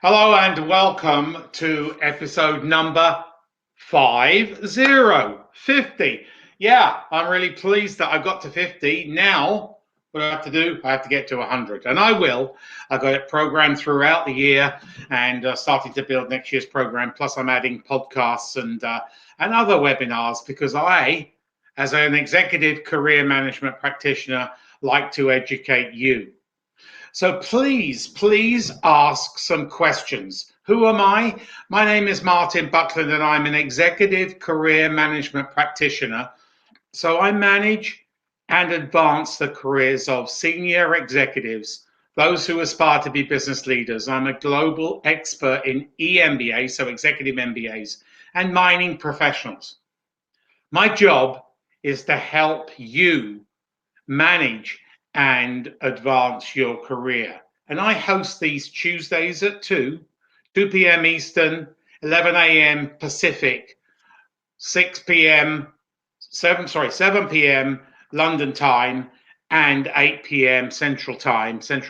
Hello and welcome to episode number 50. Yeah, I'm really pleased that I got to 50. Now, what do I have to do? I have to get to 100, and I will. I got it programmed throughout the year and starting to build next year's program. Plus, I'm adding podcasts and other webinars because I, as an executive career management practitioner, like to educate you. So please ask some questions. Who am I? My name is Martin Buckland and I'm an executive career management practitioner. So I manage and advance the careers of senior executives, those who aspire to be business leaders. I'm a global expert in EMBA, so executive MBAs, and mining professionals. My job is to help you manage and advance your career. And I host these Tuesdays at 2 p.m. Eastern, 11 a.m. Pacific, 7 p.m. London time, and 8 p.m. Central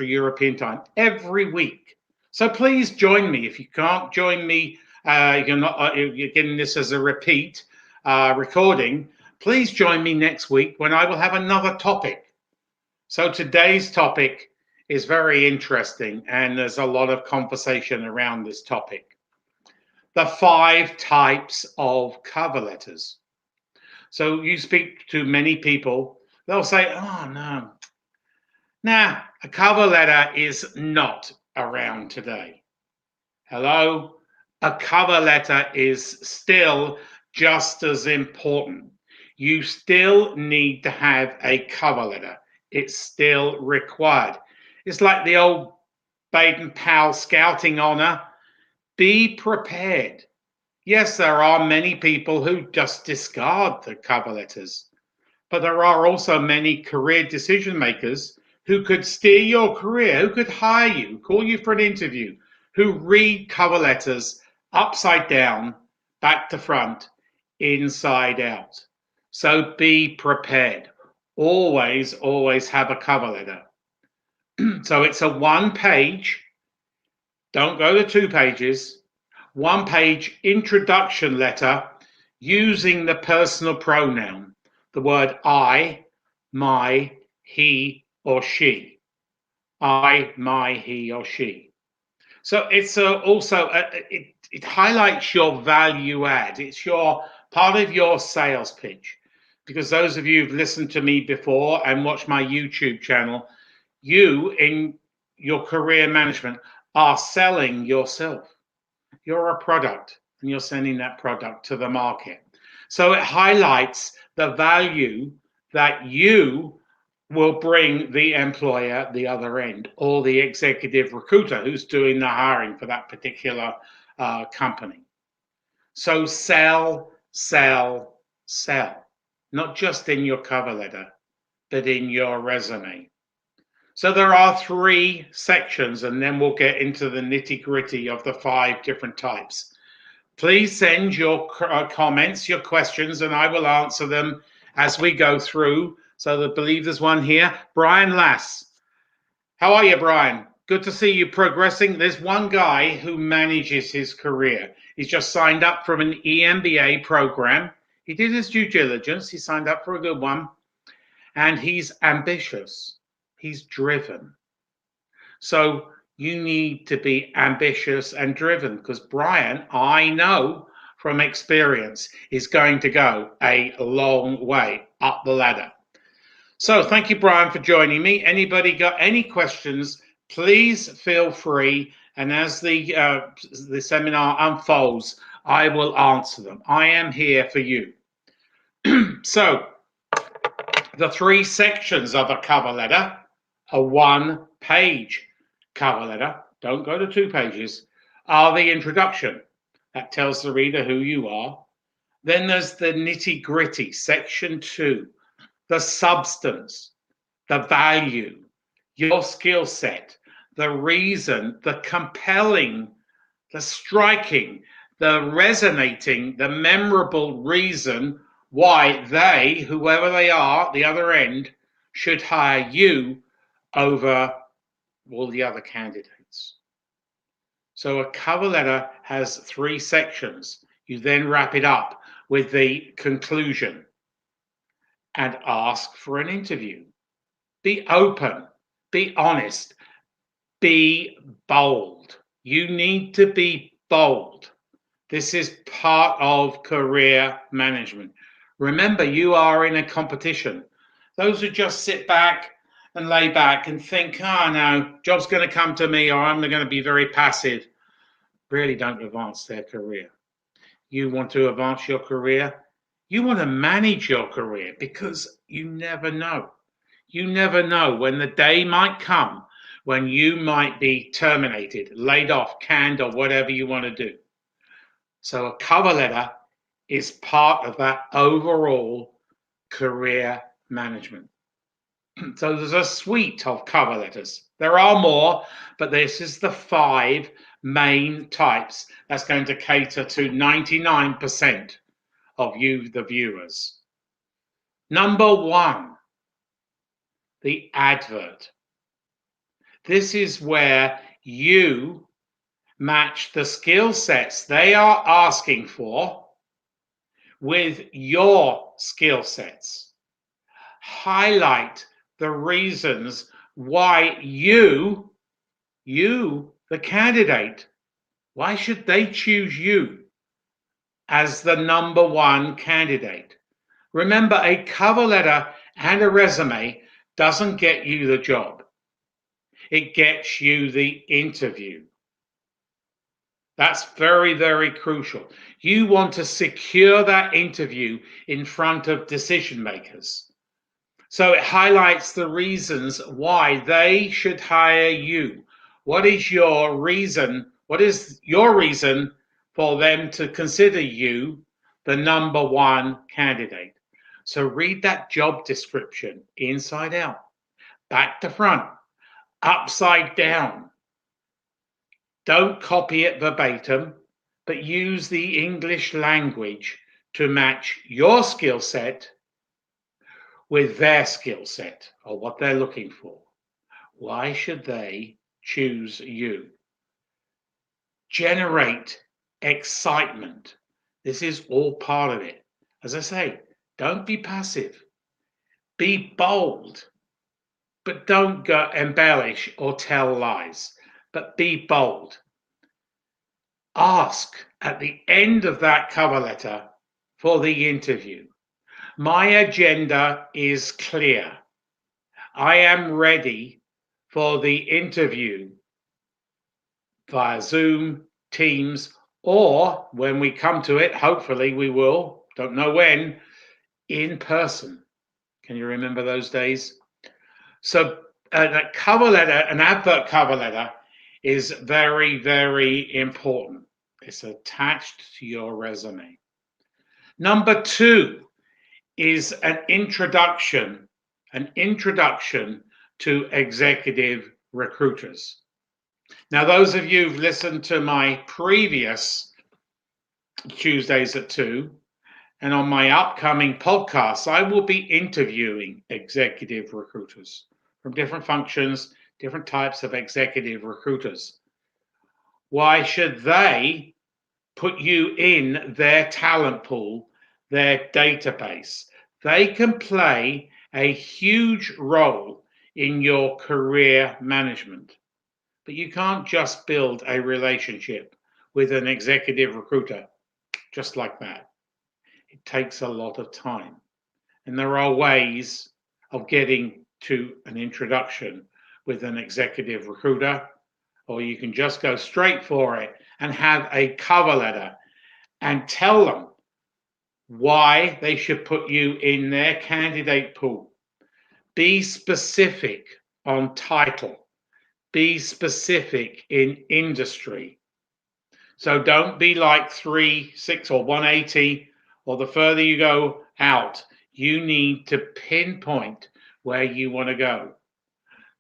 European time, every week. So please join me. If you can't join me, you're getting this as a repeat recording. Please join me next week when I will have another topic. So today's topic is very interesting, and there's a lot of conversation around this topic. The 5 types of cover letters. So you speak to many people, they'll say, oh no, a cover letter is not around today. Hello? A cover letter is still just as important. You still need to have a cover letter. It's still required. It's like the old Baden-Powell scouting honor. Be prepared. Yes, there are many people who just discard the cover letters, but there are also many career decision makers who could steer your career, who could hire you, call you for an interview, who read cover letters upside down, back to front, inside out. So be prepared. Always have a cover letter. So it's a 1-page, don't go to 2 pages, 1-page introduction letter using the personal pronoun, the word I, my, he, or she. I, my, he, or she. So it's it highlights your value add. It's part of your sales pitch. Because those of you who've listened to me before and watched my YouTube channel, you in your career management are selling yourself. You're a product and you're sending that product to the market. So it highlights the value that you will bring the employer at the other end, or the executive recruiter who's doing the hiring for that particular company. So sell. Not just in your cover letter, but in your resume. So there are 3 sections, and then we'll get into the nitty-gritty of the 5 different types. Please send your comments, your questions, and I will answer them as we go through. So I believe there's one here. Brian Lass. How are you, Brian? Good to see you progressing. There's one guy who manages his career. He's just signed up from an EMBA program. He did his due diligence. He signed up for a good one. And he's ambitious. He's driven. So you need to be ambitious and driven, because Brian, I know from experience, is going to go a long way up the ladder. So thank you, Brian, for joining me. Anybody got any questions, please feel free. And as the seminar unfolds, I will answer them. I am here for you. So the 3 sections of a cover letter: a 1-page cover letter, don't go to 2 pages, are the introduction. That tells the reader who you are. Then there's the nitty-gritty, section 2, the substance, the value, your skill set, the reason, the compelling, the striking, the resonating, the memorable reason why they, whoever they are at the other end, should hire you over all the other candidates. So a cover letter has 3 sections. You then wrap it up with the conclusion and ask for an interview. Be open, be honest, be bold. You need to be bold. This is part of career management. Remember, you are in a competition. Those who just sit back and lay back and think, oh no, job's going to come to me, or I'm going to be very passive, really don't advance their career. You want to advance your career, you want to manage your career, because you never know. You never know when the day might come when you might be terminated, laid off, canned, or whatever you want to do. So a cover letter is part of that overall career management. So there's a suite of cover letters. There are more, but this is the 5 main types that's going to cater to 99% of you, the viewers. Number 1, the advert. This is where you match the skill sets they are asking for with your skill sets. Highlight the reasons why you, the candidate, why should they choose you as the number 1 candidate? Remember, a cover letter and a resume doesn't get you the job. It gets you the interview. That's very, very crucial. You want to secure that interview in front of decision makers. So it highlights the reasons why they should hire you. What is your reason? What is your reason for them to consider you the number 1 candidate? So read that job description inside out, back to front, upside down. Don't copy it verbatim, but use the English language to match your skill set with their skill set, or what they're looking for. Why should they choose you? Generate excitement. This is all part of it. As I say, don't be passive. Be bold, but don't go embellish or tell lies, but be bold. Ask at the end of that cover letter for the interview. My agenda is clear. I am ready for the interview via Zoom, Teams, or when we come to it, hopefully we will, don't know when, in person. Can you remember those days? So that cover letter, an advert cover letter, is very, very important. It's attached to your resume. Number 2 is an introduction to executive recruiters. Now, those of you who've listened to my previous Tuesdays at 2 and on my upcoming podcasts, I will be interviewing executive recruiters from different functions, different types of executive recruiters. Why should they put you in their talent pool, their database? They can play a huge role in your career management. But you can't just build a relationship with an executive recruiter just like that. It takes a lot of time. And there are ways of getting to an introduction with an executive recruiter, or you can just go straight for it and have a cover letter and tell them why they should put you in their candidate pool. Be specific on title. Be specific in industry. So don't be like 3, 6, or 180, or the further you go out, you need to pinpoint where you want to go.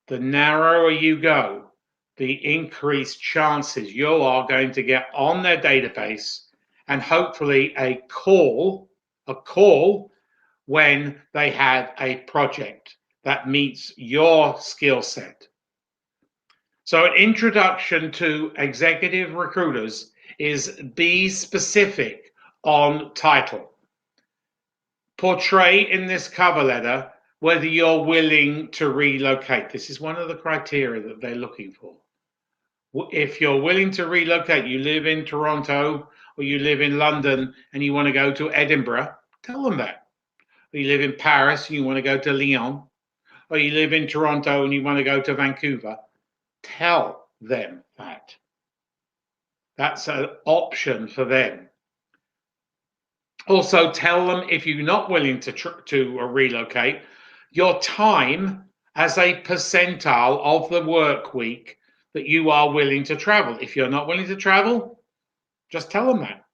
The narrower you go, the increased chances you are going to get on their database, and hopefully a call when they have a project that meets your skill set. So an introduction to executive recruiters is be specific on title. Portray in this cover letter whether you're willing to relocate. This is one of the criteria that they're looking for. If you're willing to relocate, you live in Toronto or you live in London and you want to go to Edinburgh, tell them that. Or you live in Paris and you want to go to Lyon, or you live in Toronto and you want to go to Vancouver, tell them that. That's an option for them. Also, tell them if you're not willing to relocate, your time as a percentile of the work week that you are willing to travel. If you're not willing to travel, just tell them that.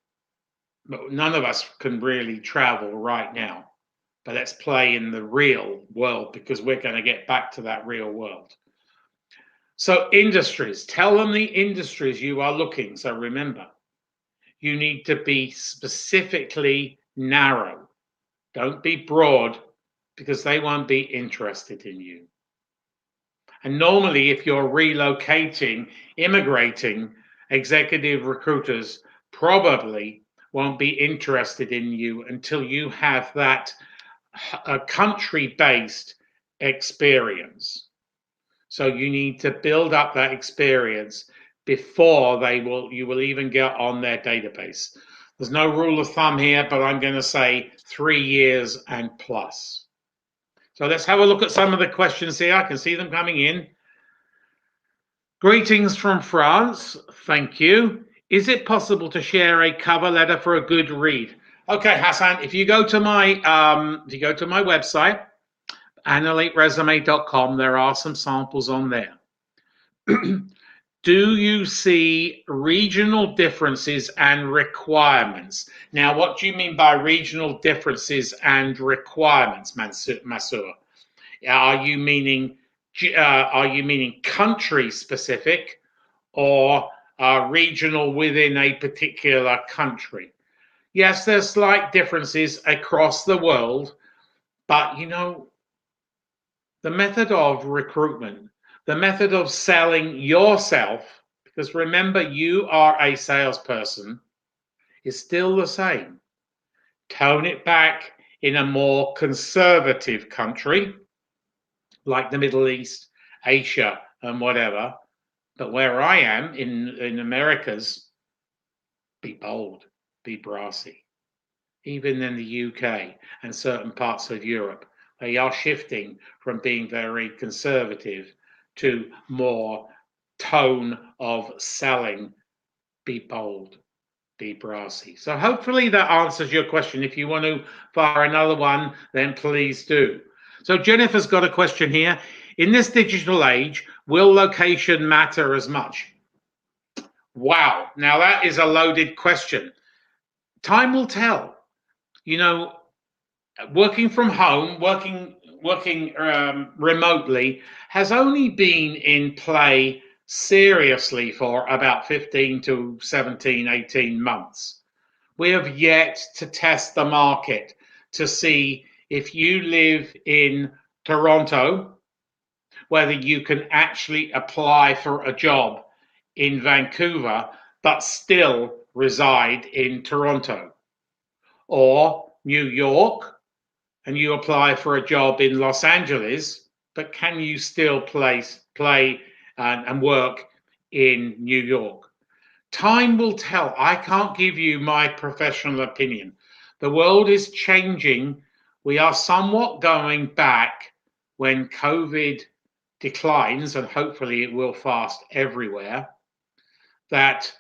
But none of us can really travel right now. But let's play in the real world because we're going to get back to that real world. So industries, tell them the industries you are looking. So remember, you need to be specifically narrow. Don't be broad because they won't be interested in you. And normally, if you're relocating, immigrating, executive recruiters probably won't be interested in you until you have that country-based experience. So you need to build up that experience before you will even get on their database. There's no rule of thumb here, but I'm going to say 3 years and plus. So let's have a look at some of the questions here. I can see them coming in. Greetings from France. Thank you. Is it possible to share a cover letter for a good read? Okay, Hassan, if you go to my website, annelateresume.com, there are some samples on there. Do you see regional differences and requirements? Now, what do you mean by regional differences and requirements, Masur? Are you meaning country specific or regional within a particular country? Yes, there's slight differences across the world, but you know, the method of recruitment, the method of selling yourself, because remember, you are a salesperson, is still the same. Tone it back in a more conservative country, like the Middle East, Asia, and whatever. But where I am in Americas, be bold, be brassy. Even in the UK and certain parts of Europe, they are shifting from being very conservative to more tone of selling. Be bold, be brassy. So hopefully that answers your question. If you want to fire another one, then please do. So Jennifer's got a question here. In this digital age, will location matter as much? Wow, now that is a loaded question. Time will tell. You know, working from home, working remotely has only been in play seriously for about 15 to 17, 18 months. We have yet to test the market to see if you live in Toronto, whether you can actually apply for a job in Vancouver, but still reside in Toronto, or New York, and you apply for a job in Los Angeles, but can you still play and work in New York? Time will tell. I can't give you my professional opinion. The world is changing. We are somewhat going back when COVID declines, and hopefully it will fast everywhere, that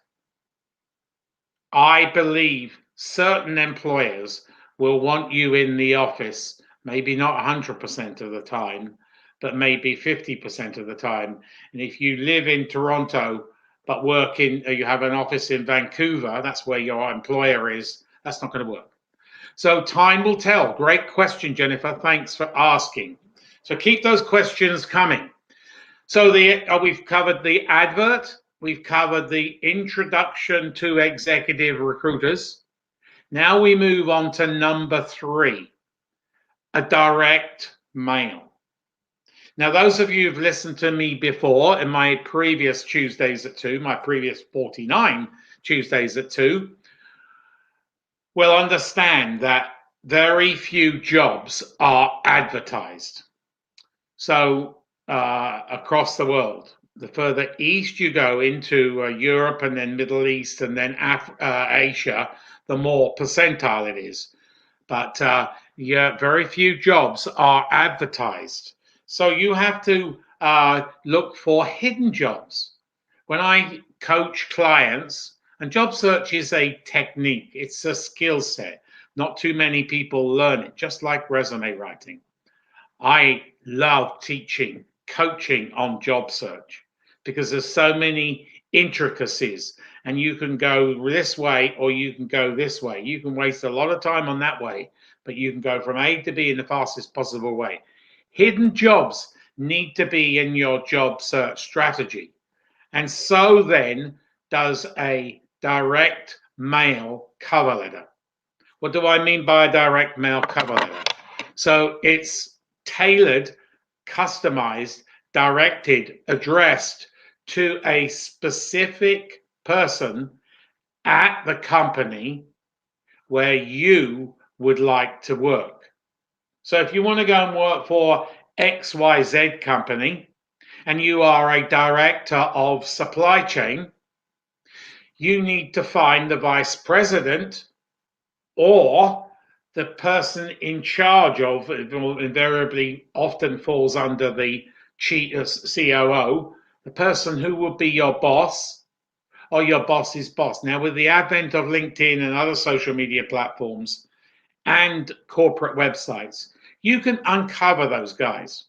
I believe certain employers will want you in the office, maybe not 100% of the time, but maybe 50% of the time. And if you live in Toronto, but you have an office in Vancouver, that's where your employer is, that's not going to work. So time will tell. Great question, Jennifer. Thanks for asking. So keep those questions coming. So we've covered the advert. We've covered the introduction to executive recruiters. Now we move on to number 3, a direct mail. Now, those of you who've listened to me before in my previous Tuesdays at 2, my previous 49 Tuesdays at 2, will understand that very few jobs are advertised. So, across the world, the further east you go into Europe and then Middle East and then Asia, the more percentile it is. But yeah, very few jobs are advertised. So you have to look for hidden jobs. When I coach clients, and job search is a technique, it's a skill set. Not too many people learn it, just like resume writing. I love teaching, coaching on job search because there's so many intricacies and you can go this way or you can go this way. You can waste a lot of time on that way, but you can go from A to B in the fastest possible way. Hidden jobs need to be in your job search strategy. And so then does a direct mail cover letter. What do I mean by a direct mail cover letter? So it's tailored, customized, directed, addressed to a specific person at the company where you would like to work. So if you want to go and work for XYZ company and you are a director of supply chain, you need to find the vice president or the person in charge of, it invariably often falls under the COO, the person who would be your boss or your boss's boss. Now, with the advent of LinkedIn and other social media platforms and corporate websites, you can uncover those guys.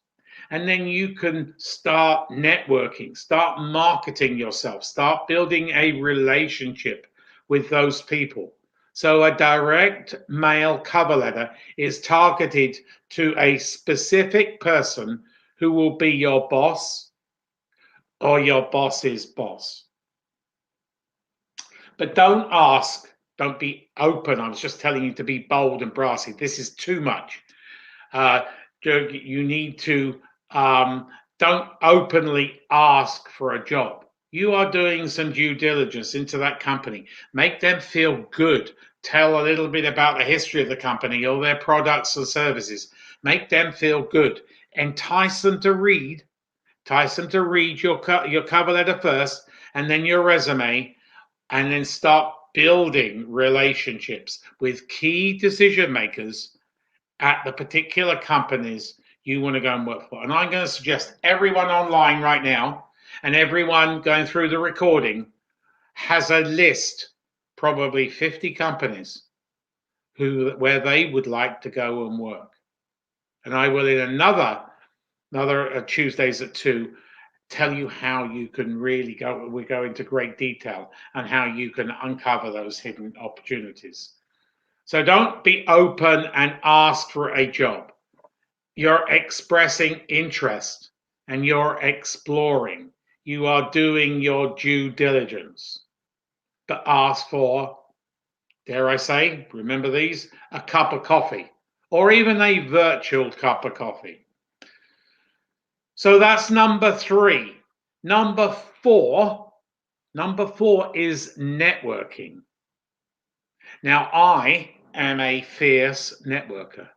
And then you can start networking, start marketing yourself, start building a relationship with those people. So a direct mail cover letter is targeted to a specific person who will be your boss or your boss's boss. But don't ask, don't be open. I was just telling you to be bold and brassy. This is too much. You need to don't openly ask for a job. You are doing some due diligence into that company. Make them feel good. Tell a little bit about the history of the company or their products and services. Make them feel good. Entice them to read. Entice them to read your cover letter first and then your resume, and then start building relationships with key decision makers at the particular companies you want to go and work for. And I'm going to suggest everyone online right now and everyone going through the recording has a list, probably 50 companies where they would like to go and work. And I will in another Tuesdays at 2 tell you how you can really we go into great detail and how you can uncover those hidden opportunities. So don't be open and ask for a job. You're expressing interest and you're exploring. You are doing your due diligence. But ask for, dare I say, remember these, a cup of coffee or even a virtual cup of coffee. So that's number 3. Number 4 is networking. Now, I am a fierce networker.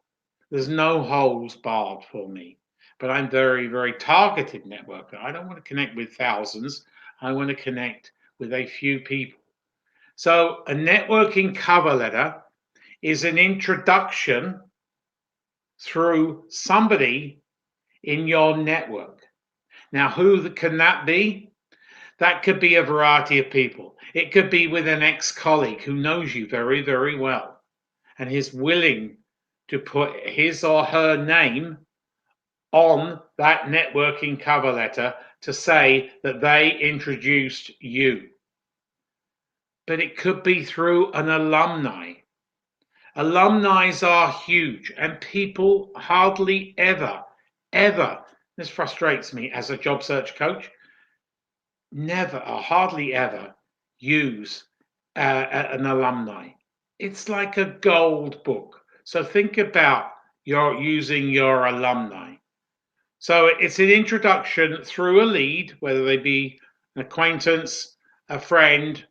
There's no holds barred for me, but I'm very, very targeted networker. I don't want to connect with thousands. I want to connect with a few people. So a networking cover letter is an introduction through somebody in your network. Now, who can that be? That could be a variety of people. It could be with an ex-colleague who knows you very, very well and is willing to put his or her name on that networking cover letter to say that they introduced you. But it could be through an alumni. Alumni are huge, and people hardly ever, this frustrates me as a job search coach, never or hardly ever use an alumni. It's like a gold book. So think about using your alumni. So it's an introduction through a lead, whether they be an acquaintance, a friend,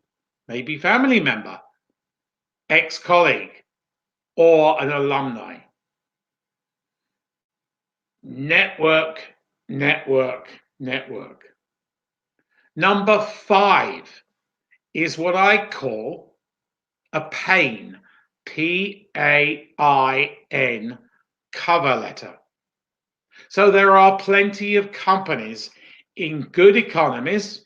maybe family member, ex-colleague, or an alumni. Network, network, network. Number 5 is what I call a PAIN, P-A-I-N, cover letter. So there are plenty of companies in good economies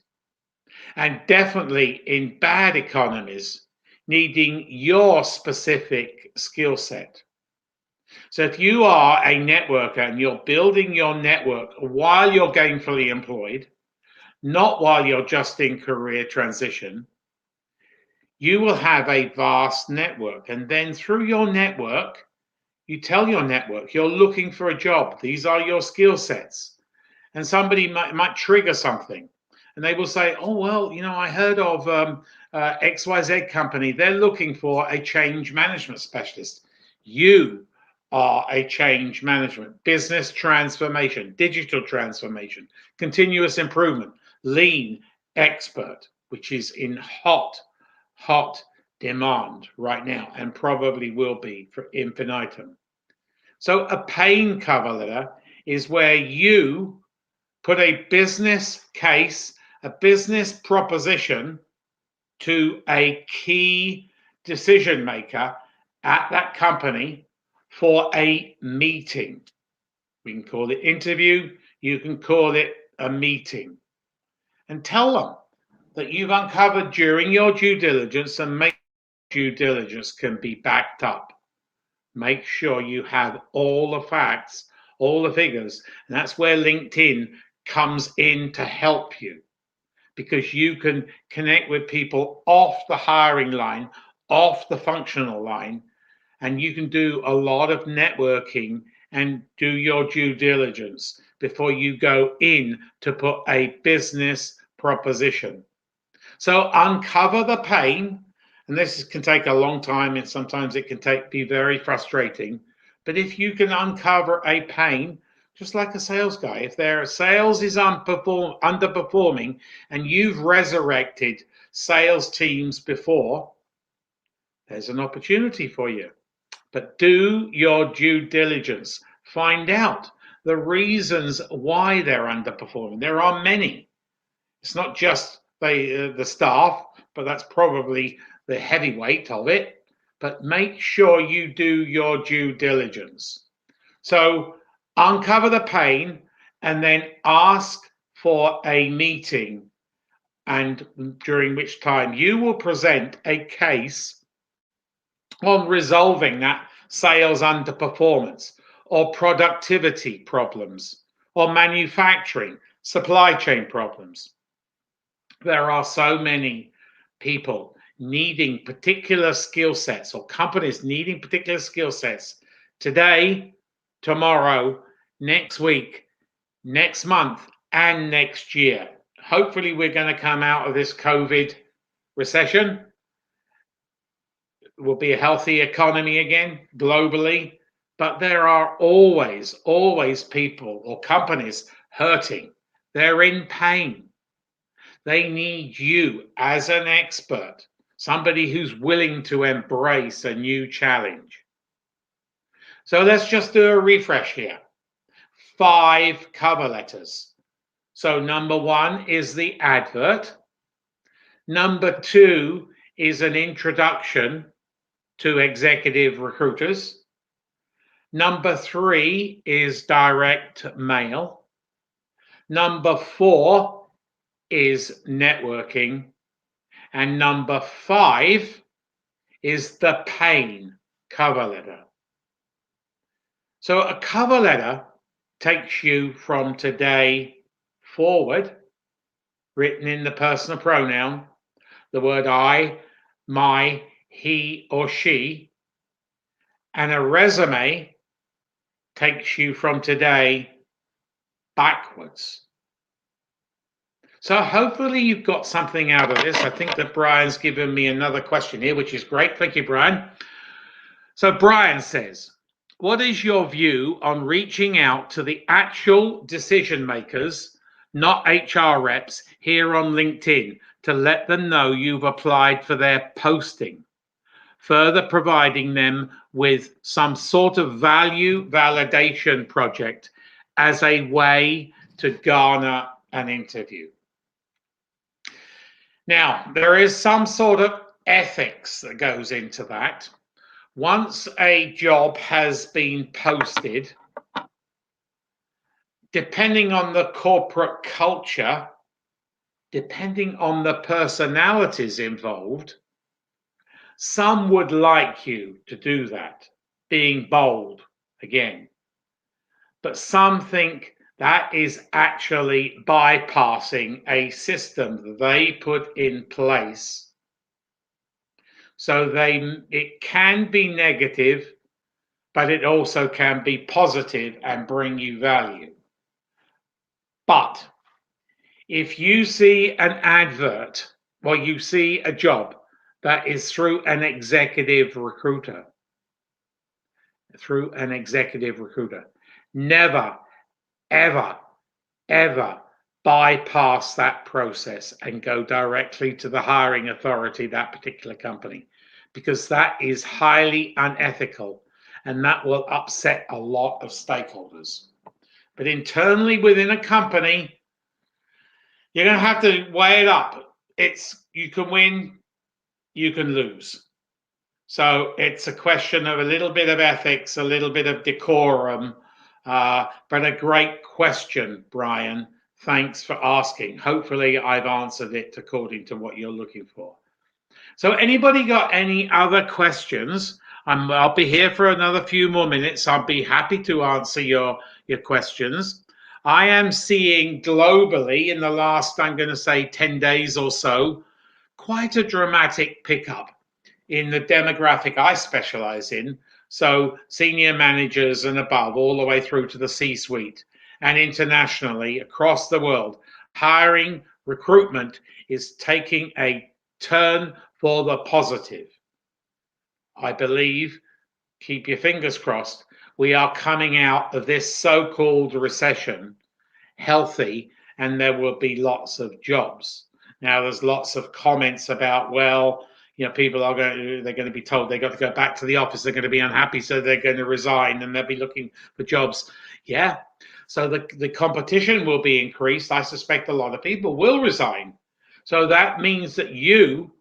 and definitely in bad economies needing your specific skill set. So if you are a networker and you're building your network while you're gainfully employed, not while you're just in career transition, you will have a vast network. And then through your network, you tell your network you're looking for a job. These are your skill sets. And somebody might trigger something. And they will say, oh, well, I heard of XYZ company. They're looking for a change management specialist. You are a change management, business transformation, digital transformation, continuous improvement, lean expert, which is in hot demand right now and probably will be for infinitum. So a PAIN cover letter is where you put a business case, a business proposition to a key decision maker at that company for a meeting. We can call it interview, you can call it a meeting. And tell them that you've uncovered during your due diligence, and make due diligence can be backed up. Make sure you have all the facts, all the figures, and that's where LinkedIn comes in to help you, because you can connect with people off the hiring line, off the functional line, and you can do a lot of networking and do your due diligence before you go in to put a business proposition. So uncover the pain, and this can take a long time, and sometimes it can be very frustrating. But if you can uncover a pain, just like a sales guy, if their sales is underperforming and you've resurrected sales teams before, there's an opportunity for you. But do your due diligence. Find out the reasons why they're underperforming. There are many. It's not just the staff, but that's probably the heavyweight of it. But make sure you do your due diligence. So uncover the pain and then ask for a meeting, and during which time you will present a case on resolving that sales underperformance or productivity problems or manufacturing, supply chain problems. There are so many people needing particular skill sets, or companies needing particular skill sets today, tomorrow, next week, next month, and next year. Hopefully, we're going to come out of this COVID recession. It will be a healthy economy again globally, but there are always people or companies hurting. They're in pain. They need you as an expert, somebody who's willing to embrace a new challenge. So let's just do a refresh here. 5 cover letters. So number 1 is the advert. Number 2 is an introduction to executive recruiters. Number 3 is direct mail. Number 4 is networking. And number 5 is the PAIN cover letter. So a cover letter takes you from today forward, written in the personal pronoun, the word I, my, he or she, and a resume takes you from today backwards. So hopefully you've got something out of this. I think that Brian's given me another question here, which is great. Thank you, Brian. So Brian says, what is your view on reaching out to the actual decision makers, not HR reps, here on LinkedIn to let them know you've applied for their posting, further providing them with some sort of value validation project as a way to garner an interview? Now, there is some sort of ethics that goes into that. Once a job has been posted, depending on the corporate culture, depending on the personalities involved, some would like you to do that, being bold again. But some think that is actually bypassing a system that they put in place. So it can be negative, but it also can be positive and bring you value. But if you see an advert or you see a job that is through an executive recruiter, never, ever, ever bypass that process and go directly to the hiring authority, that particular company, because that is highly unethical and that will upset a lot of stakeholders. But internally within a company, you're going to have to weigh it up. You can win, you can lose. So it's a question of a little bit of ethics, a little bit of decorum, but a great question, Brian. Thanks for asking. Hopefully I've answered it according to what you're looking for. So anybody got any other questions? I'll be here for another few more minutes. I'll be happy to answer your questions. I am seeing globally in the last, I'm going to say 10 days or so, quite a dramatic pickup in the demographic I specialize in. So senior managers and above, all the way through to the C-suite, and internationally across the world, hiring, recruitment is taking a turn for the positive. I believe, keep your fingers crossed, we are coming out of this so-called recession healthy, and there will be lots of jobs. Now, there's lots of comments about, well, people they're going to be told they've got to go back to the office, they're going to be unhappy, so they're going to resign and they'll be looking for jobs. Yeah, so the competition will be increased. I suspect a lot of people will resign. So that means that you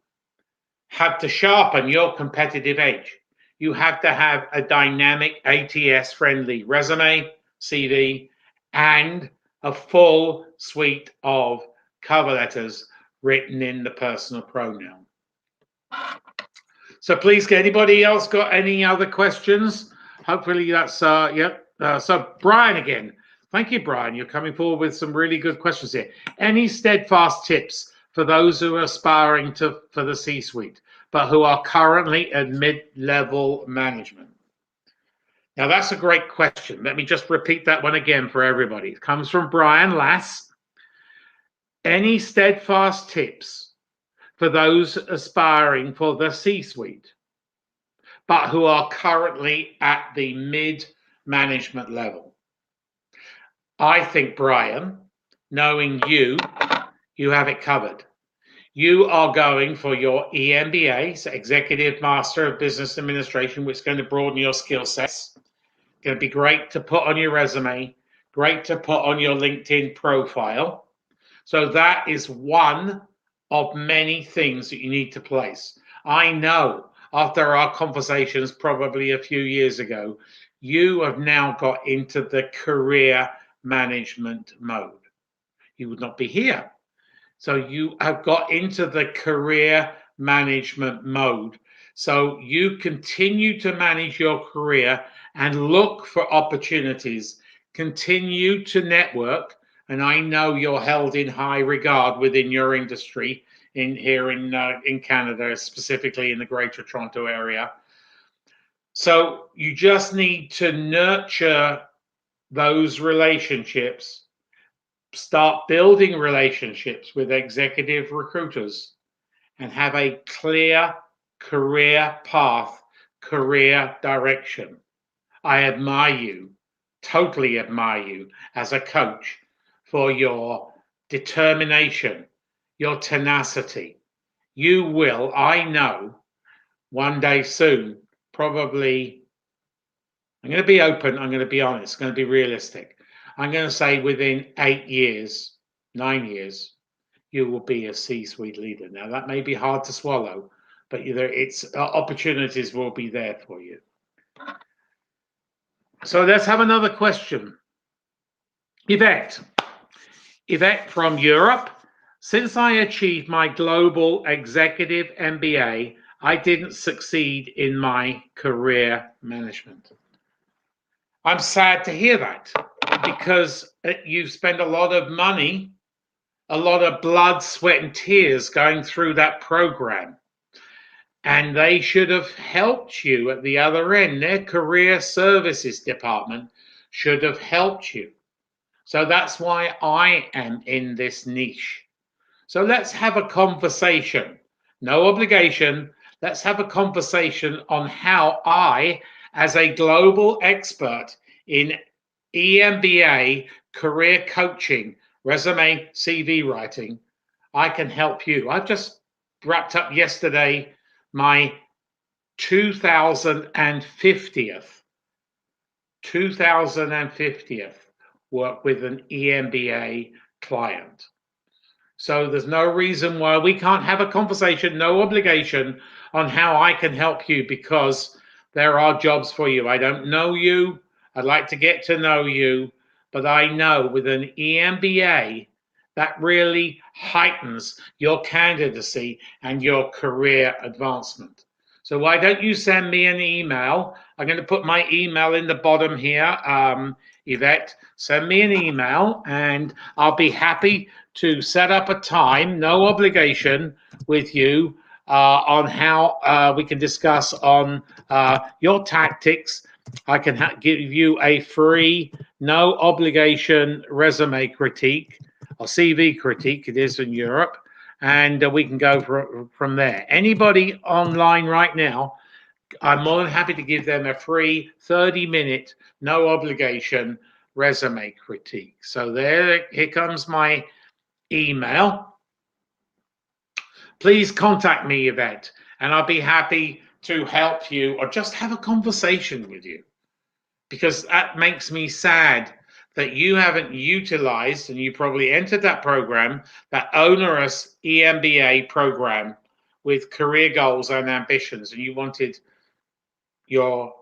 have to sharpen your competitive edge. You have to have a dynamic ATS-friendly resume, CV, and a full suite of cover letters written in the personal pronoun. So please, anybody else got any other questions? Hopefully that's, yep. So Brian again. Thank you, Brian. You're coming forward with some really good questions here. Any steadfast tips for those who are aspiring for the C-suite, but who are currently at mid-level management? Now, that's a great question. Let me just repeat that one again for everybody. It comes from Brian Lass. Any steadfast tips for those aspiring for the C-suite, but who are currently at the mid-management level? I think, Brian, knowing you have it covered. You are going for your EMBA, so Executive Master of Business Administration, which is going to broaden your skill sets. Going to be great to put on your resume, great to put on your LinkedIn profile. So that is one of many things that you need to place. I know after our conversations probably a few years ago, you have now got into the career management mode. You would not be here. So you have got into the career management mode. So you continue to manage your career and look for opportunities, continue to network. And I know you're held in high regard within your industry here in Canada, specifically in the Greater Toronto area. So you just need to nurture those relationships, start building relationships with executive recruiters, and have a clear career path, career direction. I admire you, totally admire you as a coach for your determination, your tenacity. You will, I know, one day soon, probably, I'm going to be open, I'm going to be honest, I'm going to be realistic. I'm going to say within 8 years, 9 years, you will be a C-suite leader. Now, that may be hard to swallow, but opportunities will be there for you. So let's have another question. Yvette from Europe. Since I achieved my global executive MBA, I didn't succeed in my career management. I'm sad to hear that, because you spend a lot of money, a lot of blood, sweat, and tears going through that program. And they should have helped you at the other end. Their career services department should have helped you. So that's why I am in this niche. So let's have a conversation. No obligation. Let's have a conversation on how I, as a global expert in EMBA, career coaching, resume, CV writing, I can help you. I've just wrapped up yesterday my 2050th work with an EMBA client. So there's no reason why we can't have a conversation, no obligation, on how I can help you, because there are jobs for you. I don't know you. I'd like to get to know you, but I know with an EMBA, that really heightens your candidacy and your career advancement. So why don't you send me an email? I'm going to put my email in the bottom here. Yvette, send me an email and I'll be happy to set up a time, no obligation, with you on how we can discuss on your tactics. I can give you a free, no obligation resume critique, or CV critique, it is in Europe, and we can go from there. Anybody online right now, I'm more than happy to give them a free 30-minute, no obligation resume critique. So here comes my email. Please contact me, Yvette, and I'll be happy to help you or just have a conversation with you, because that makes me sad that you haven't utilized, and you probably entered that program, that onerous EMBA program with career goals and ambitions, and you wanted your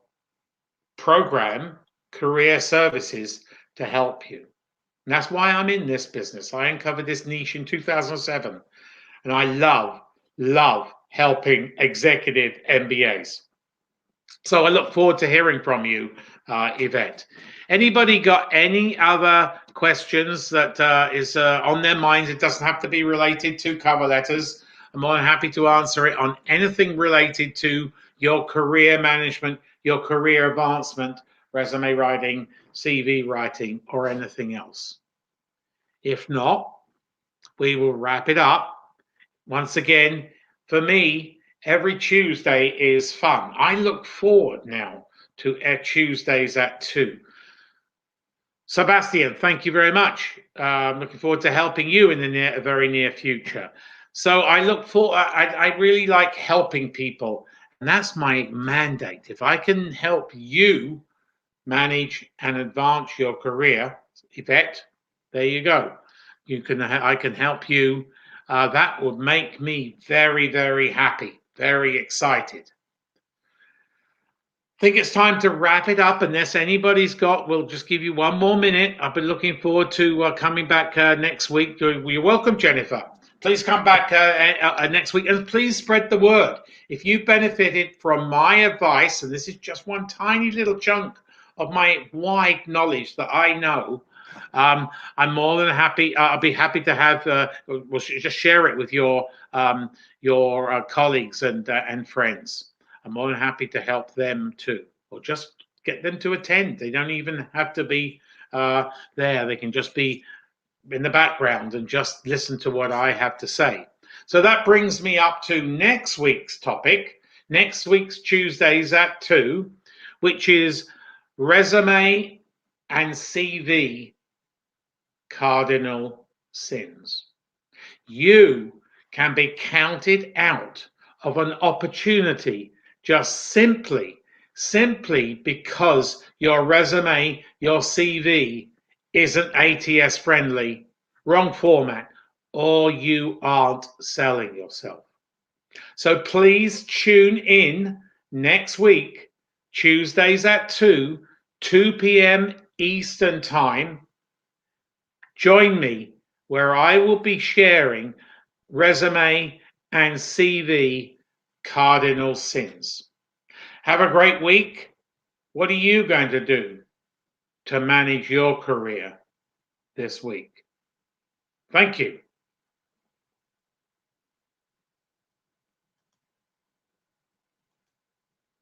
program, career services, to help you. And that's why I'm in this business. I uncovered this niche in 2007, and I love helping executive MBAs. So I look forward to hearing from you, Yvette. Anybody got any other questions that is on their minds? It doesn't have to be related to cover letters. I'm more than happy to answer it on anything related to your career management, your career advancement, resume writing, CV writing, or anything else. If not, we will wrap it up. Once again, for me, every Tuesday is fun. I look forward now to Tuesdays at 2. Sebastian, thank you very much. I'm looking forward to helping you in the very near future. So I really like helping people, and that's my mandate. If I can help you manage and advance your career, Yvette, there you go. I can help you. That would make me very, very happy, very excited. I think it's time to wrap it up, unless anybody's we'll just give you one more minute. I've been looking forward to coming back next week. You're welcome, Jennifer. Please come back next week, and please spread the word. If you've benefited from my advice, and this is just one tiny little chunk of my wide knowledge that I know, I'm more than happy. I'll be happy to have. We'll just share it with your colleagues and friends. I'm more than happy to help them too, or just get them to attend. They don't even have to be there. They can just be in the background and just listen to what I have to say. So that brings me up to next week's topic, next week's Tuesdays at 2, which is Resume and CV cardinal sins. You can be counted out of an opportunity just simply because your resume, your CV isn't ATS friendly, wrong format, or you aren't selling yourself. So please tune in next week, Tuesdays at 2 p.m. Eastern Time. Join me where I will be sharing resume and CV cardinal sins. Have a great week. What are you going to do to manage your career this week? Thank you.